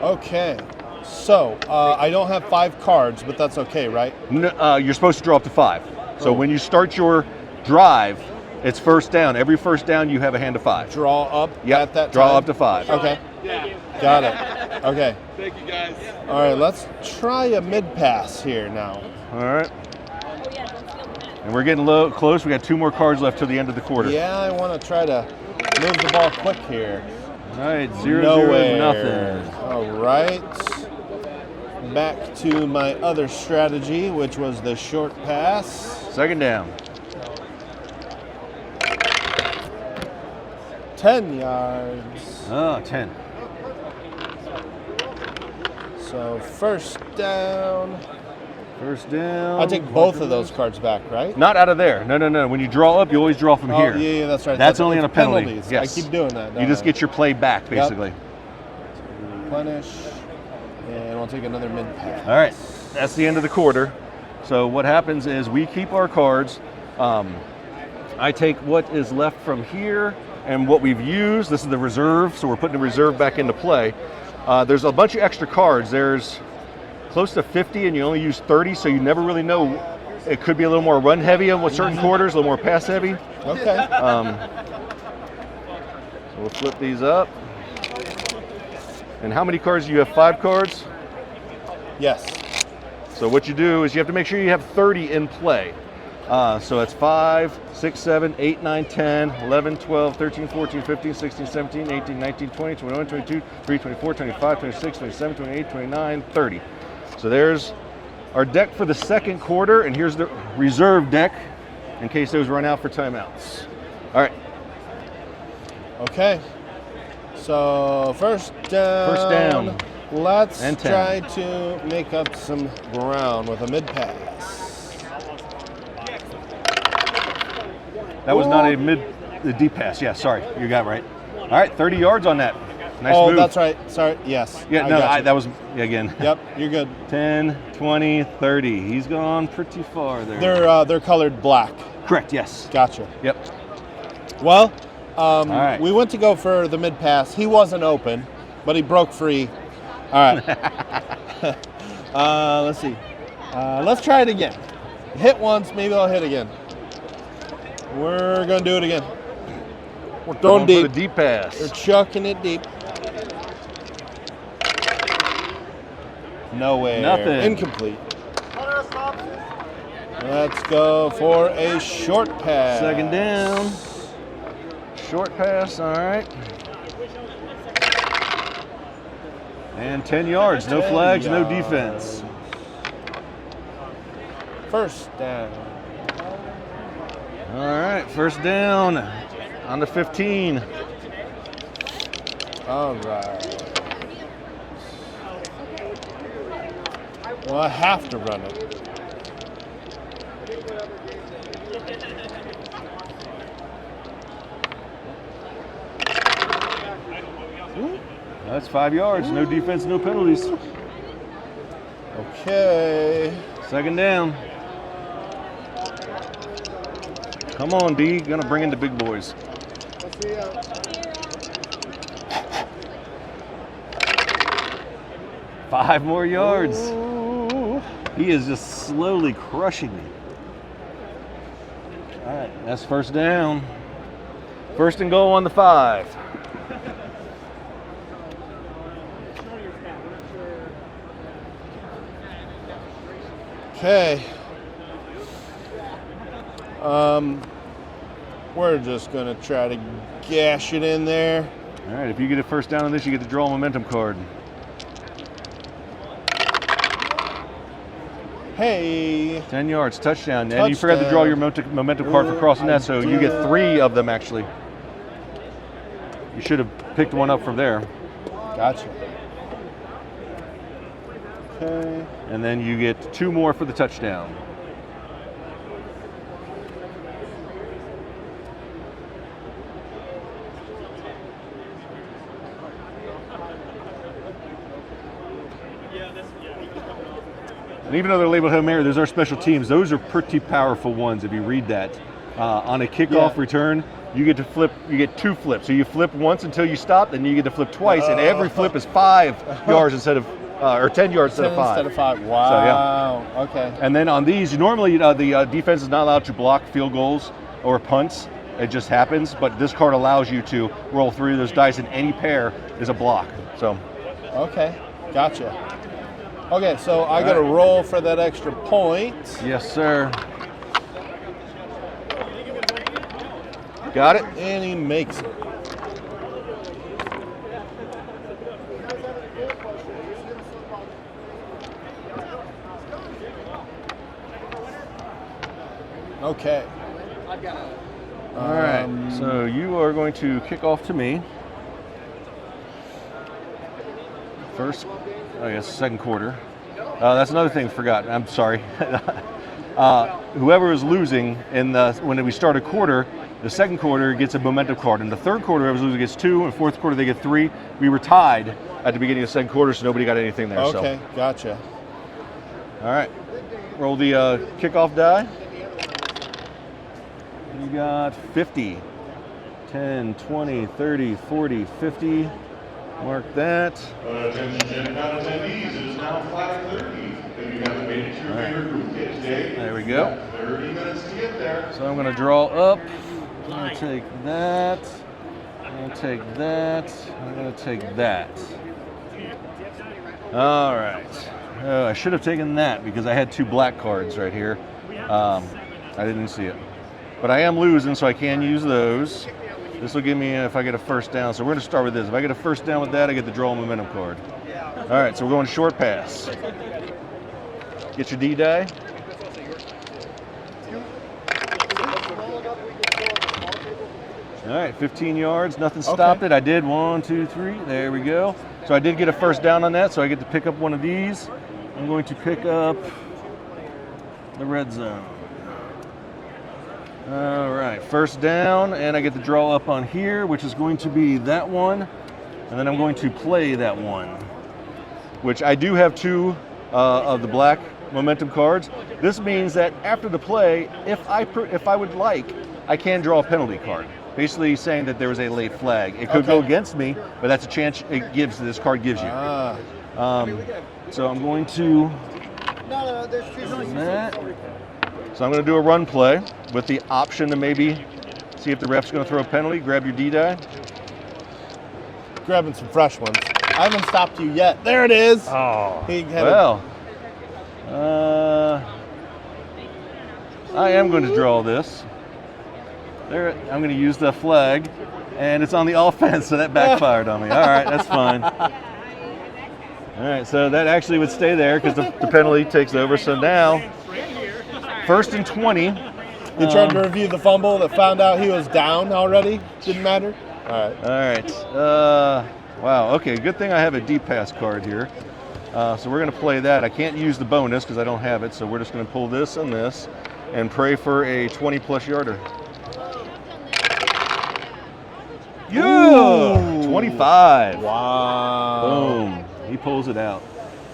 Okay. So, I don't have 5 cards, but that's okay, right?
No, you're supposed to draw up to 5. So when you start your drive, it's first down. Every first down, you have a hand of 5.
Draw up at that
draw
time?
up to 5.
Okay. Got it. Okay.
Thank you, guys.
All right, let's try a mid-pass here now.
All right. And we're getting close. We got 2 more cards left till the end of the quarter.
Yeah, I want to try to move the ball quick here.
All right, 0,
Nowhere.
0, nothing.
All right. Back to my other strategy, which was the short pass.
Second down.
10 yards.
Oh, 10.
So first down.
First down.
I take both of those cards back, right?
Not out of there. No. When you draw up, you always draw from here.
Yeah, that's right.
That's only on a penalty.
Penalties.
Yes.
I keep doing that.
You just get your play back, basically.
Yep. Replenish. And we'll take another mid-pass.
All right. That's the end of the quarter. So what happens is we keep our cards. I take what is left from here and what we've used. This is the reserve, so we're putting the reserve back into play. There's a bunch of extra cards. There's close to 50 and you only use 30, so you never really know. It could be a little more run heavy on with certain quarters, a little more pass heavy.
Okay.
So we'll flip these up. And how many cards do you have? 5 cards?
Yes.
So what you do is you have to make sure you have 30 in play. So it's 5, 6, 7, 8, 9, 10, 11, 12, 13, 14, 15, 16, 17, 18, 19, 20, 21, 22, 23, 24, 25, 26, 27, 28, 29, 30. So there's our deck for the second quarter, and here's the reserve deck in case those run out for timeouts. All right.
Okay. So first down.
First down.
Let's
And 10.
try to make up some ground with a mid-pass.
That was not the deep pass. Yeah, sorry. You got it right. All right, 30 yards on that. Nice
Oh,
move.
that's right. Sorry. Yes.
Yeah, that was, again.
Yep, you're good.
10, 20, 30. He's gone pretty far there.
They're colored black.
Correct, yes.
Gotcha.
Yep.
Well,
right.
We went to go for the mid pass. He wasn't open, but he broke free. All right. Let's see. Let's try it again. Hit once, maybe I'll hit again. We're going to do it again. We're throwing deep.
For the deep pass.
They're chucking it deep. Nowhere.
Nothing.
Incomplete. Let's go for a short pass.
Second down. Short pass, all right. And 10 yards, no flags, no defense.
First down.
All right, first down on the 15.
All right. Well, I have to run it.
That's 5 yards, no defense, no penalties.
Okay.
Second down. Come on, D, gonna bring in the big boys. Five more yards.
Ooh.
He is just slowly crushing me. All right, that's first down. First and goal on the 5.
Okay. We're just gonna try to gash it in there.
All right, if you get a first down on this, you get to draw a momentum card.
Hey.
10 yards, touchdown. And you forgot to draw your momentum card for crossing that, so you get 3 of them actually. You should have picked one up from there.
Gotcha. Okay.
And then you get 2 more for the touchdown. And even though they're labeled Hail Mary, those are special teams. Those are pretty powerful ones if you read that. On a kickoff return, you get to flip, you get 2 flips. So you flip once until you stop, then you get to flip twice, and every flip is 5 yards instead of, or 10 yards instead of 5.
Instead of 5, wow.
So, yeah.
Okay.
And then on these, normally the defense is not allowed to block field goals or punts. It just happens, but this card allows you to roll 3 of those dice, and any pair is a block. So.
Okay, gotcha. Okay, so I got to roll for that extra point.
Yes, sir. Got it?
And he makes it. Okay.
All right, so you are going to kick off to me. First, I guess, second quarter. That's another thing I forgot. I'm sorry. Whoever is losing when we start a quarter, the second quarter gets a momentum card. In the third quarter, whoever's losing gets 2. In the fourth quarter, they get 3. We were tied at the beginning of the second quarter, so nobody got anything there.
Okay, gotcha.
All right, roll the kickoff die. You got 50. 10, 20, 30, 40, 50. Mark that.
Attention, attendees, it is now 5:30. If you haven't made it to your favorite group kit today,
There we go.
30 minutes to get there.
So I'm going to draw up. I'm going to take that. I'm going to take that. I'm going to take that. All right. Oh, I should have taken that because I had 2 black cards right here. I didn't see it. But I am losing, so I can use those. This will give me if I get a first down. So we're going to start with this. If I get a first down with that, I get to draw a momentum card. All right, so we're going short pass. Get your D die. All right, 15 yards. Nothing stopped it. I did 1, 2, 3. There we go. So I did get a first down on that, so I get to pick up one of these. I'm going to pick up the red zone. All right, first down, and I get to draw up on here, which is going to be that one, and then I'm going to play that one, which I do have 2 of the black momentum cards. This means that after the play, if I would like, I can draw a penalty card. basically saying that there was a late flag. It could go against me, but that's a chance this card gives you. So I'm going to So I'm going to do a run play with the option to maybe see if the ref's going to throw a penalty. Grab your D-die.
Grabbing some fresh ones. I haven't stopped you yet. There it is.
Oh, well. I am going to draw this. There, I'm going to use the flag, and it's on the offense, so that backfired on me. All right, that's fine. All right, so that actually would stay there because the penalty takes over. So now, 1st and 20.
You tried to review the fumble that found out he was down already? Didn't matter? All right.
All right. Wow, okay, good thing I have a deep pass card here. So we're going to play that. I can't use the bonus because I don't have it, so we're just going to pull this and this and pray for a 20-plus yarder. Yeah! 25.
Wow.
Boom. He pulls it out.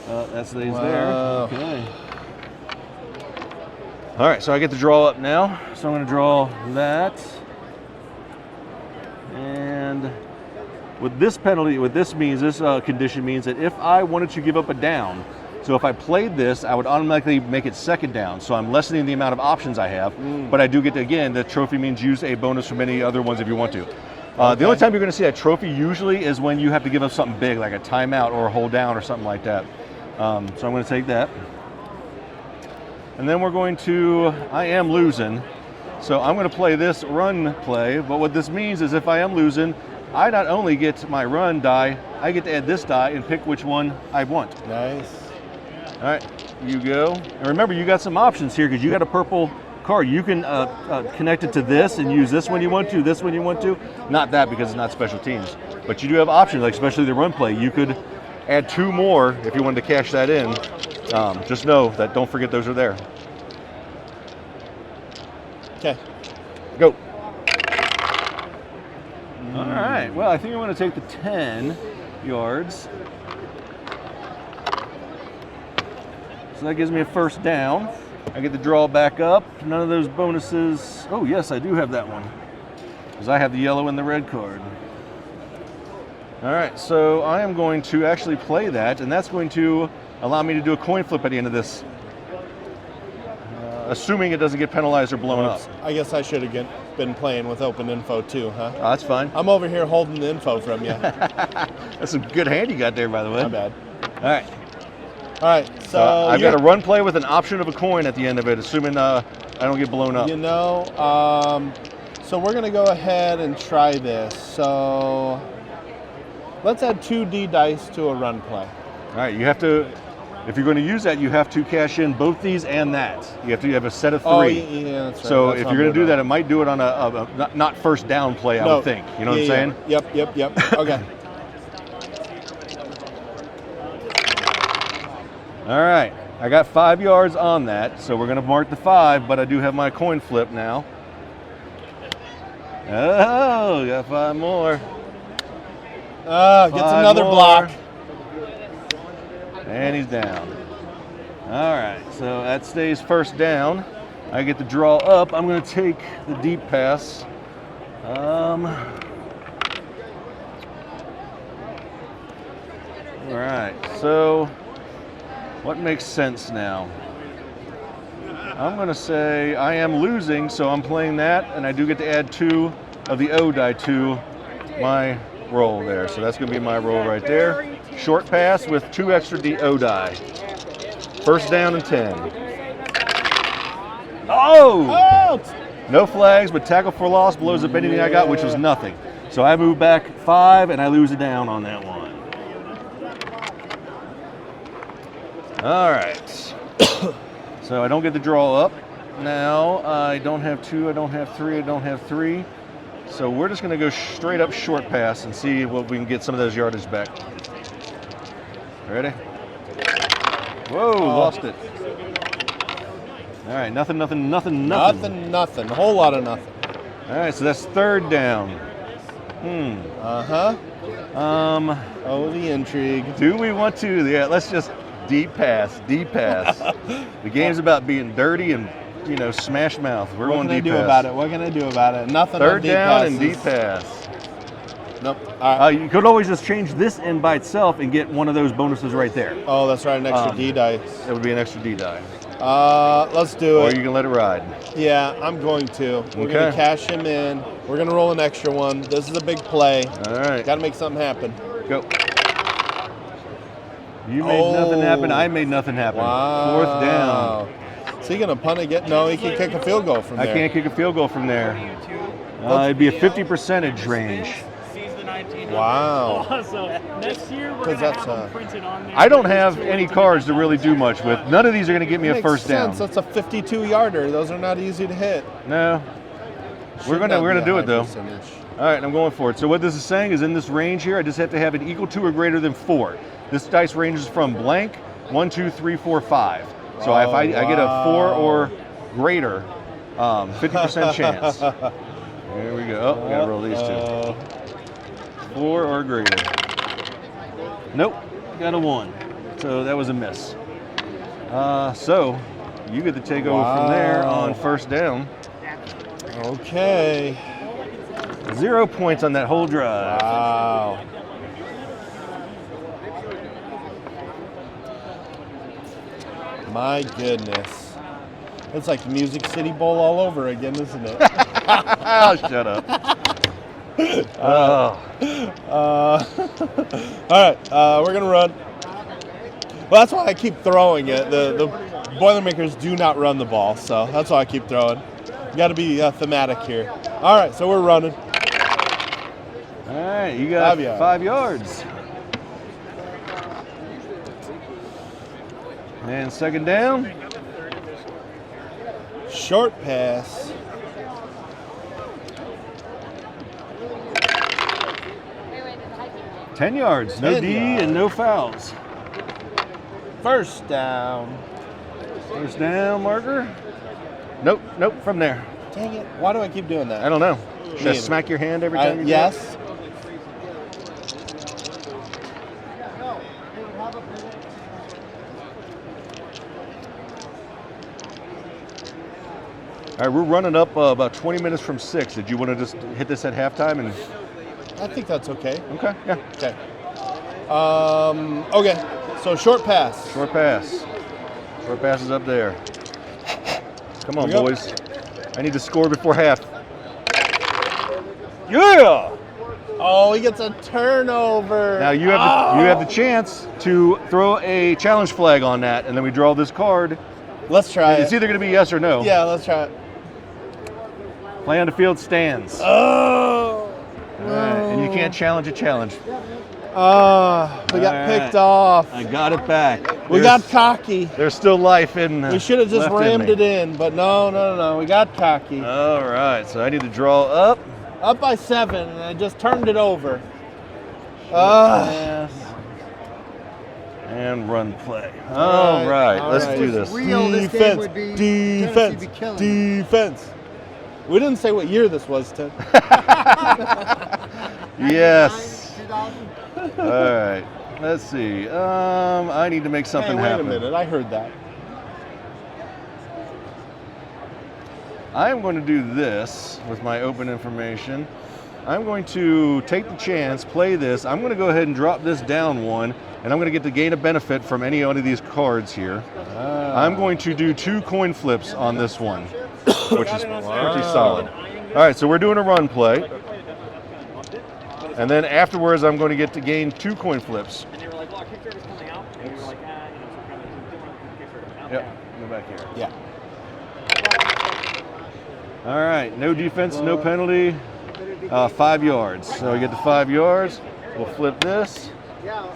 That stays there. Okay. All right, so I get to draw up now. So I'm going to draw that. And what this condition means that if I wanted to give up a down, so if I played this, I would automatically make it 2nd down. So I'm lessening the amount of options I have, but I do get to, again, the trophy means use a bonus from any other ones if you want to. The only time you're going to see that trophy usually is when you have to give up something big, like a timeout or a hold down or something like that. So I'm going to take that. And then we're going to, I am losing, so I'm going to play this run play. But what this means is if I am losing, I not only get my run die, I get to add this die and pick which one I want.
Nice.
All right, you go. And remember, you got some options here because you got a purple card. You can connect it to this and use this when you want to, this when you want to. Not that because it's not special teams. But you do have options, like especially the run play. You could add 2 more if you wanted to cash that in. Just know that don't forget those are there.
Okay.
Go. All right. Well, I think I'm going to take the 10 yards. So that gives me a 1st down. I get to draw back up. None of those bonuses. Oh, yes, I do have that one. Because I have the yellow and the red card. All right, so I am going to actually play that, and that's going to allow me to do a coin flip at the end of this. Assuming it doesn't get penalized or blown up.
I guess I should have been playing with open info too, huh?
Oh, that's fine.
I'm over here holding the info from you.
That's a good hand you got there, by the way.
Not bad.
All right.
All right, so
I've got a run play with an option of a coin at the end of it, assuming I don't get blown up.
You know, so we're going to go ahead and try this. So let's add 2 D dice to a run play.
All right, you have to, if you're going to use that, you have to cash in both these and that. You have a set of 3.
Oh, yeah, that's right.
So
that's
if you're going to do that, it might do it on a not 1st down play, I would think. You know what I'm saying?
Yep. Okay.
All right, I got 5 yards on that, so we're going to mark the 5, but I do have my coin flip now. Oh, got 5 more.
Gets another block.
And he's down. All right, so that stays 1st down. I get to draw up. I'm going to take the deep pass. All right, so what makes sense now? I'm going to say I am losing, so I'm playing that, and I do get to add 2 of the O die to my roll there. So that's going to be my roll right there. Short pass with 2 extra O die. 1st down and 10. Oh! No flags, but tackle for loss blows up anything I got, which was nothing. So I move back 5, and I lose a down on that one. All right. So I don't get to draw up. Now I don't have 2, I don't have 3, I don't have 3. So we're just going to go straight up short pass and see what we can get some of those yardage back. Ready? Whoa, lost it. All right, nothing.
A whole lot of nothing.
All right, so that's 3rd down.
Oh, the intrigue.
Do we want to? Yeah, let's just deep pass. The game's about being dirty and you know, smash mouth. We're
What
on
can I
D
do
pass.
about it? What can I do about it? Nothing.
Third
on D
down and
passes.
D pass.
Nope. All right.
You could always just change this in by itself and get one of those bonuses right there.
Oh, that's right. An extra D dice.
That would be an extra D die.
Let's do
Or
it.
you can let it ride.
Yeah, I'm going to. We're
Okay.
going to cash him in. We're going to roll an extra one. This is a big play.
All right.
Got to make something happen.
Go. You made nothing happen. I made nothing happen. Fourth down.
Is he going to punt again? No, he can kick a field goal from
I
there.
can't kick a field goal from there. It'd be a 50% range.
Wow.
So next year we're
'Cause
gonna
that's,
have them printed on there.
I don't have any cards to really do much with. None of these are going to get me a
Makes
first down.
sense. That's a 52-yarder. Those are not easy to hit.
No. We're
Should
gonna
not be a
do
high
it though.
percentage.
All right, I'm going for it. So what this is saying is in this range here, I just have to have it equal to or greater than 4. This dice ranges from blank 1, 2, 3, 4, 5. So if I get a 4 or greater, 50% chance. There we go. Oh, we gotta roll these two. 4 or greater. Nope, got a 1. So that was a miss. So you get to take over from there on first down.
Okay.
0 points on that whole drive.
Wow. My goodness. It's like Music City Bowl all over again, isn't it?
Oh, shut up.
All right, we're going to run. Well, that's why I keep throwing it. The Boilermakers do not run the ball, so that's why I keep throwing. You got to be thematic here. All right, so we're running.
All right, you got
5 yards.
5 yards. And second down.
Short pass.
Wait,
10 yards. No
10
D
yards.
and no fouls.
First down.
First down marker. Nope, nope, from there.
Dang it. Why do I keep doing that?
I don't know. Should I
neither.
smack your hand every time you do it?
Yes.
All right, we're running up about 20 minutes from 6. Did you want to just hit this at halftime? And
I think that's okay.
okay, yeah.
Okay. Okay. So short pass.
Short pass. Short pass is up there. Come on,
Here we go.
boys. I need to score before half. Yeah!
Oh, he gets a turnover.
Now you have the chance to throw a challenge flag on that, and then we draw this card.
Let's try
It's
it.
either going to be yes or no.
Yeah, let's try it.
Play on the field stands.
Oh.
All right, and you can't challenge a challenge.
We got
All
picked
right.
off.
I got it back.
We got cocky.
There's still life in.
We should have just rammed it in, but no. We got cocky.
All right, so I need to draw up.
Up by 7, and I just turned it over.
Pass. And run play. All right, let's
right.
do this.
Real this game would be
Defense.
Tennessee be killing.
Defense. We didn't say what year this was, Ted.
Yes.
2000.
All right. Let's see. I need to make something
Hey, wait
happen.
a minute. I heard that.
I am going to do this with my open information. I'm going to take the chance, play this. I'm going to go ahead and drop this down 1, and I'm going to get to gain a benefit from any one of these cards here. I'm going to do 2 coin flips on this one, which is pretty solid. All right, so we're doing a run play. And then afterwards, I'm going to get to gain 2 coin flips.
And they were like, well, Kickstarter's coming out. And we were like, so we're kind of
Yep, go back here.
Yeah.
All right, no defense, no penalty, 5 yards. So we get to 5 yards. We'll flip this.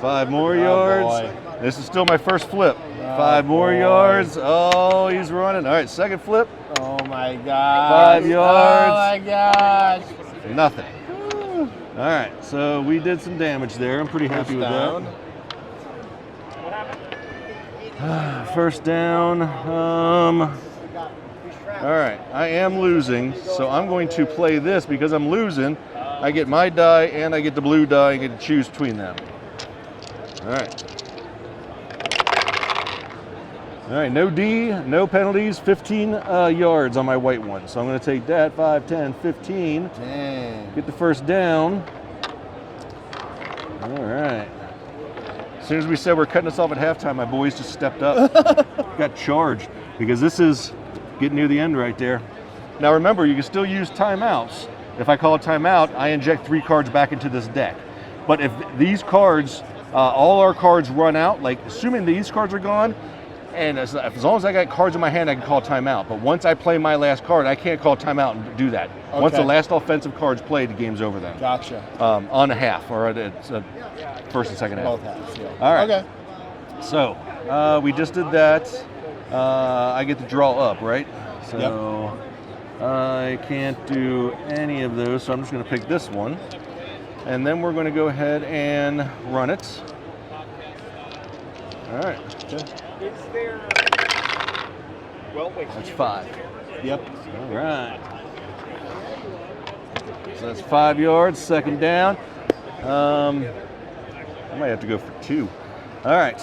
5 more yards.
boy.
This is still my first flip. 5 more
boy.
yards. Oh, he's running. All right, second flip.
Oh my gosh.
5 yards.
Oh my gosh.
Nothing. All right, so we did some damage there. I'm pretty happy with
Down.
that. First down. All right, I am losing, so I'm going to play this because I'm losing. I get my die and I get the blue die and get to choose between them. All right. All right, no D, no penalties, 15 yards on my white one. So I'm going to take that, 5, 10, 15.
Dang.
Get the first down. All right. As soon as we said we're cutting us off at halftime, my boys just stepped up. Got charged because this is getting near the end right there. Now remember, you can still use timeouts. If I call a timeout, I inject 3 cards back into this deck. But if these cards, all our cards run out, like assuming these cards are gone, and as long as I got cards in my hand, I can call timeout. But once I play my last card, I can't call timeout and do that.
Okay.
Once the last offensive card's played, the game's over then.
Gotcha.
On a half, or it's a first and second half.
Both halves, yeah.
All right.
Okay.
So we just did that. I get to draw up, right? So I can't do any of those, so I'm just going to pick this one. And then we're going to go ahead and run it. All right.
Okay.
Is there... Well, wait.
That's 5.
Yep.
All right. So that's 5 yards, second down. I might have to go for 2. All right.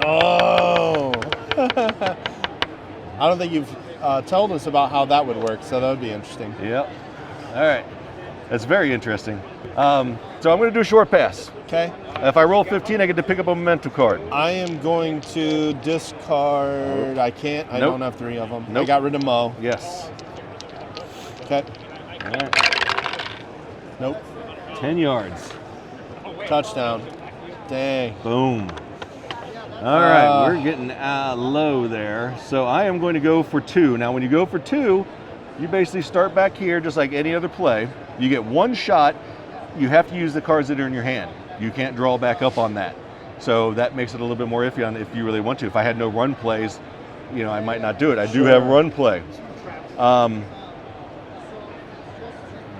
Oh. I don't think you've told us about how that would work, so that would be interesting.
Yep. All right. That's very interesting. So I'm going to do a short pass.
Okay.
If I roll 15, I get to pick up a memento card.
I am going to discard. I can't. I
Nope.
don't have 3 of them. I
Nope.
got rid of Mo.
Yes.
Okay.
All right.
Nope.
10 yards.
Touchdown. Dang.
Boom. All right, we're getting low there. So I am going to go for 2. Now, when you go for 2, you basically start back here just like any other play. You get 1 shot. You have to use the cards that are in your hand. You can't draw back up on that. So that makes it a little bit more iffy on if you really want to. If I had no run plays, I might not do it. I do have run play.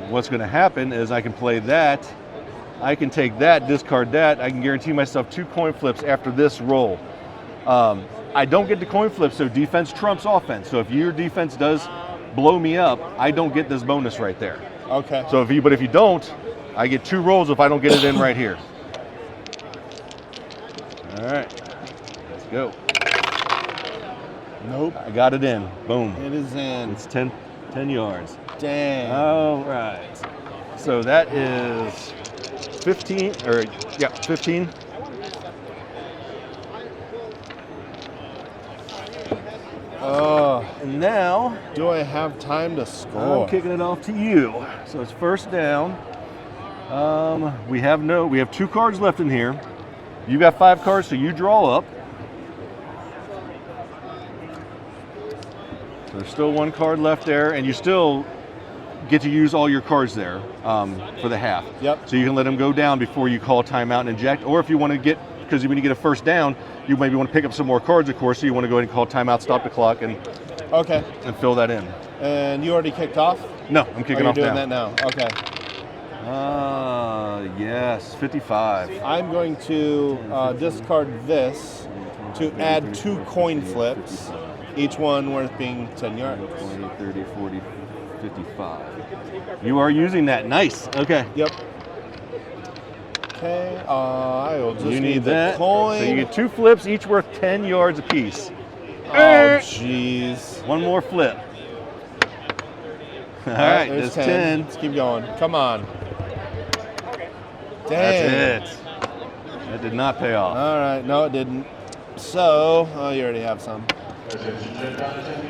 What's going to happen is I can play that. I can take that, discard that. I can guarantee myself 2 coin flips after this roll. I don't get the coin flip, so defense trumps offense. So if your defense does blow me up, I don't get this bonus right there.
Okay.
So if you don't, I get 2 rolls if I don't get it in right here. All right, let's go.
Nope.
I got it in. Boom.
It is in.
It's 10 yards.
Dang.
All right. So that is 15, 15. And now,
Do I have time to score?
I'm kicking it off to you. So it's first down. We have 2 cards left in here. You got 5 cards, so you draw up. So there's still 1 card left there, and you still get to use all your cards there for the half.
Yep.
So you can let them go down before you call timeout and inject, or if you want to get, because when you get a first down, you maybe want to pick up some more cards, of course, so you want to go ahead and call timeout, stop the clock, and fill that in.
And you already kicked off?
No, I'm kicking off
You're doing
now.
that now. Okay.
Yes, 55.
I'm going to discard this to add 2 coin flips, each one worth being 10 yards.
20, 30, 40, 55. You are using that. Nice. Okay.
Yep. Okay, I will just
You
need the
that.
coin.
So you get 2 flips, each worth 10 yards apiece.
Oh, jeez.
1 more flip. All right,
there's
that's 10.
Let's keep going. Come on. Dang.
That's it. That did not pay off.
All right, no, it didn't. So, you already have some.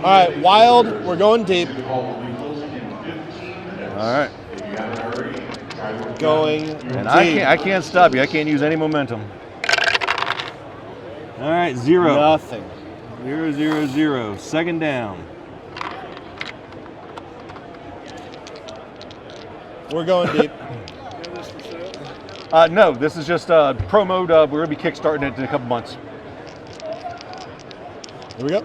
All right, wild. We're going deep.
All right.
Going
And
deep.
I can't stop you. I can't use any momentum. All right, 0.
Nothing.
0, 0, 0. Second down.
We're going deep.
No, this is just pro mode. We're going to be kickstarting it in a couple months.
Here we go.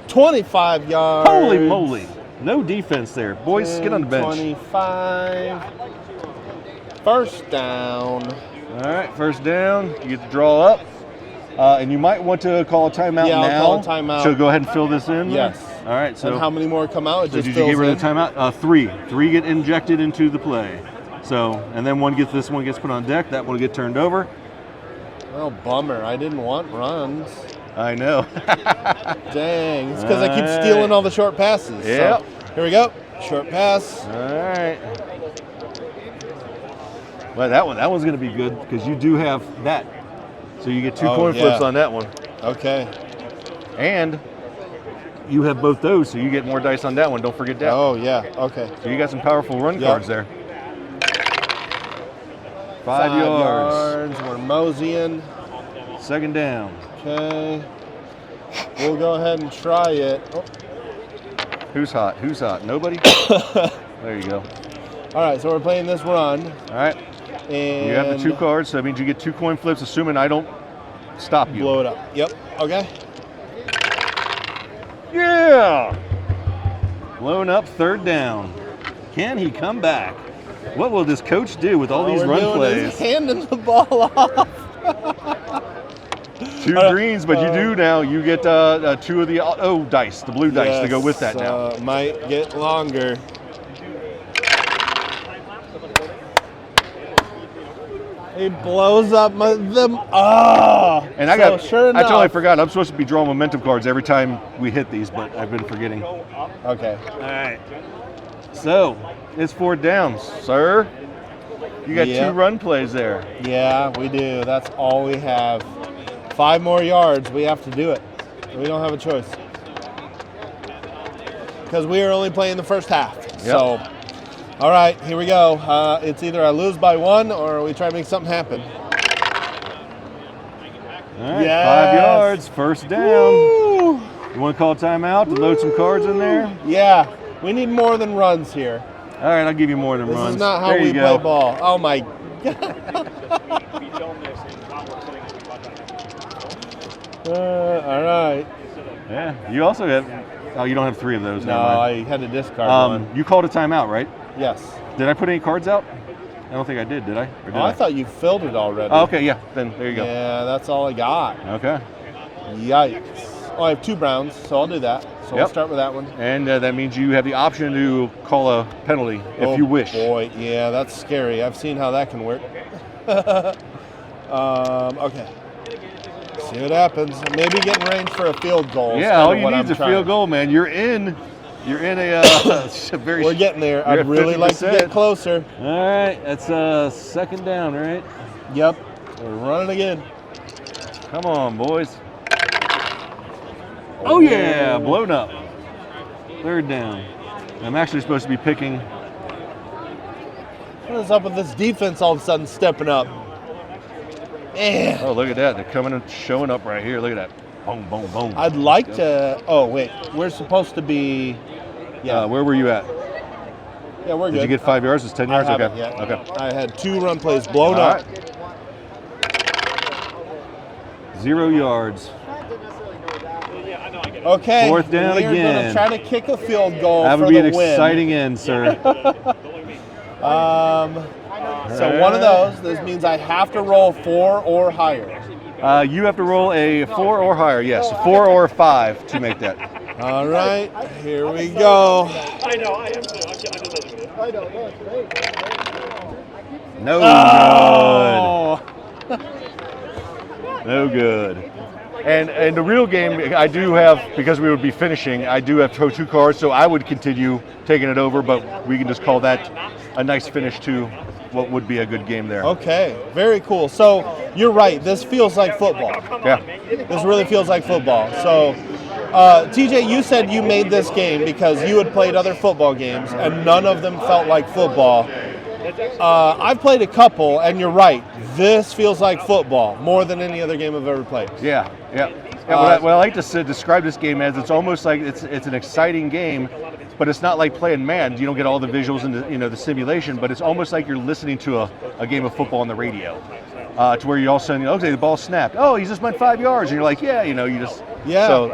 25 yards.
Holy moly. No defense there. Boys,
10,
get on the bench.
25. First down.
All right, first down. You get to draw up. And you might want to call a timeout
Yeah,
now.
I'll call a timeout.
So go ahead and fill this in.
Yes.
All right, so
And how many more come out? It
so
just
did you
fills
get rid
in.
of the timeout? 3. 3 get injected into the play. So, and then this one gets put on deck. That one will get turned over.
Oh, bummer. I didn't want runs.
I know.
Dang. It's because I keep stealing all the short passes.
Yep.
So, here we go. Short pass.
All right. Well, that one's going to be good because you do have that. So you get 2 coin flips on that one.
Okay.
And you have both those, so you get more dice on that one. Don't forget that.
Oh, yeah. Okay.
So you got some powerful run cards there. 5 yards.
We're moseying.
2nd down.
Okay. We'll go ahead and try it. Oh.
Who's hot? Who's hot? Nobody? There you go.
All right, so we're playing this run.
All right.
And
you have the 2 cards, so that means you get 2 coin flips, assuming I don't stop you.
Blow it up. Yep. Okay.
Yeah! Blown up 3rd down. Can he come back? What will this coach do with all these run plays?
He's handing the ball off.
2 greens, but you do now. You get 2 of the dice, the blue dice, to go with that now.
Might get longer. He blows up them. Oh!
And
I
totally forgot. I'm supposed to be drawing momentum cards every time we hit these, but I've been forgetting.
Okay.
All right. So it's 4th down, sir. You got 2 run plays there.
Yeah, we do. That's all we have. 5 more yards. We have to do it. We don't have a choice. Because we are only playing the first half. Yep. So, all right, here we go. It's either I lose by 1 or we try to make something happen.
All right, 5 yards, 1st down. Woo! You want to call timeout to load some cards in there?
Yeah, we need more than runs here.
All right, I'll give you more than runs.
This is not how we play ball. Oh, my God. All right.
Yeah, you also have, you don't have 3 of those.
No, I had to discard one.
You called a timeout, right?
Yes.
Did I put any cards out? I don't think I did I? Or did
I thought you filled it already.
Oh, okay, yeah, then there you go.
Yeah, that's all I got.
Okay.
Yikes. Oh, I have 2 browns, so I'll do that. So we'll start with that one.
And that means you have the option to call a penalty if you wish.
Oh, boy. Yeah, that's scary. I've seen how that can work. Okay. See what happens. Maybe get in range for a field goal.
Yeah, all you need is a field goal, man. You're in a very.
We're getting there. I'd really like to get closer.
All right, that's 2nd down, right?
Yep. We're running again.
Come on, boys. Oh yeah, blown up. 3rd down. I'm actually supposed to be picking.
What is up with this defense all of a sudden stepping up? Man.
Oh, look at that. They're coming and showing up right here. Look at that. Boom, boom, boom.
I'd like to. Oh, wait. We're supposed to be.
Yeah. Where were you at?
Yeah, we're good.
Did you get 5 yards? It's 10 yards?
I
Okay.
haven't yet.
Okay.
I had 2 run plays blown
All
up.
right. 0 yards.
Okay.
4th down
we're
again.
We're going to try to kick a field goal
That would
for
be
the
an
win.
exciting end, sir.
So one of those. This means I have to roll 4 or higher.
You have to roll a 4 or higher. Yes, 4 or 5 to make that.
All right. Here we go.
I know, I am too. I know,
No good. No good. And the real game, I do have, because we would be finishing, I do have 2 cards, so I would continue taking it over, but we can just call that a nice finish to what would be a good game there.
Okay, very cool. So you're right, this feels like football.
Yeah.
This really feels like football. So TJ, you said you made this game because you had played other football games and none of them felt like football. I've played a couple, and you're right. This feels like football more than any other game I've ever played.
Yeah. What I like to describe this game as, it's almost like it's an exciting game, but it's not like playing Madden. You don't get all the visuals and the simulation, but it's almost like you're listening to a game of football on the radio. To where you all of a sudden, okay, the ball snapped. Oh, he just went 5 yards, and you're like, yeah. So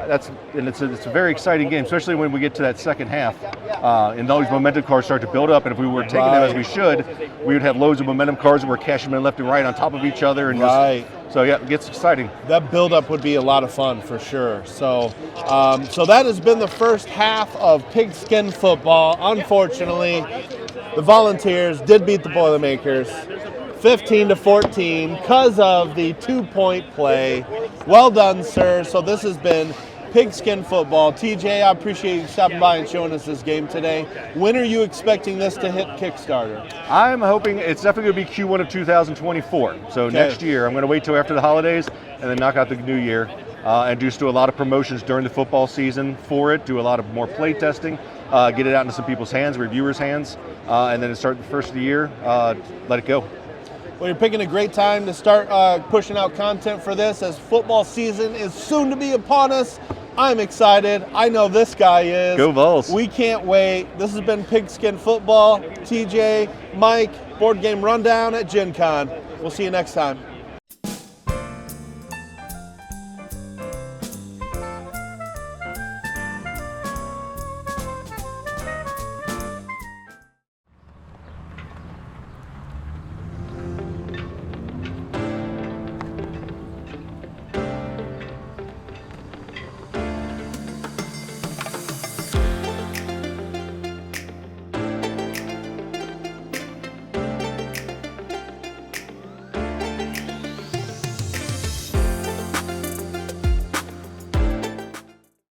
it's a very exciting game, especially when we get to that second half, and those momentum cards start to build up. And if we were taking them as we should, we would have loads of momentum cards that we're cashing them in left and right on top of each other, and so yeah, it gets exciting.
That build-up would be a lot of fun for sure. So, so that has been the first half of Pigskin Football. Unfortunately, the Volunteers did beat the Boilermakers 15 to 14 because of the 2-point play. Well done, sir. So this has been Pigskin Football. TJ, I appreciate you stopping by and showing us this game today. When are you expecting this to hit Kickstarter?
I'm hoping it's definitely going to be Q1 of 2024. So next year, I'm going to wait till after the holidays and then knock out the new year and just do a lot of promotions during the football season for it, do a lot of more play testing, get it out into some people's hands, reviewers' hands, and then start the first of the year, let it go.
Well, you're picking a great time to start pushing out content for this as football season is soon to be upon us. I'm excited. I know this guy is.
Go Vols.
We can't wait. This has been Pigskin Football. TJ, Mike, Board Game Rundown at Gen Con. We'll see you next time.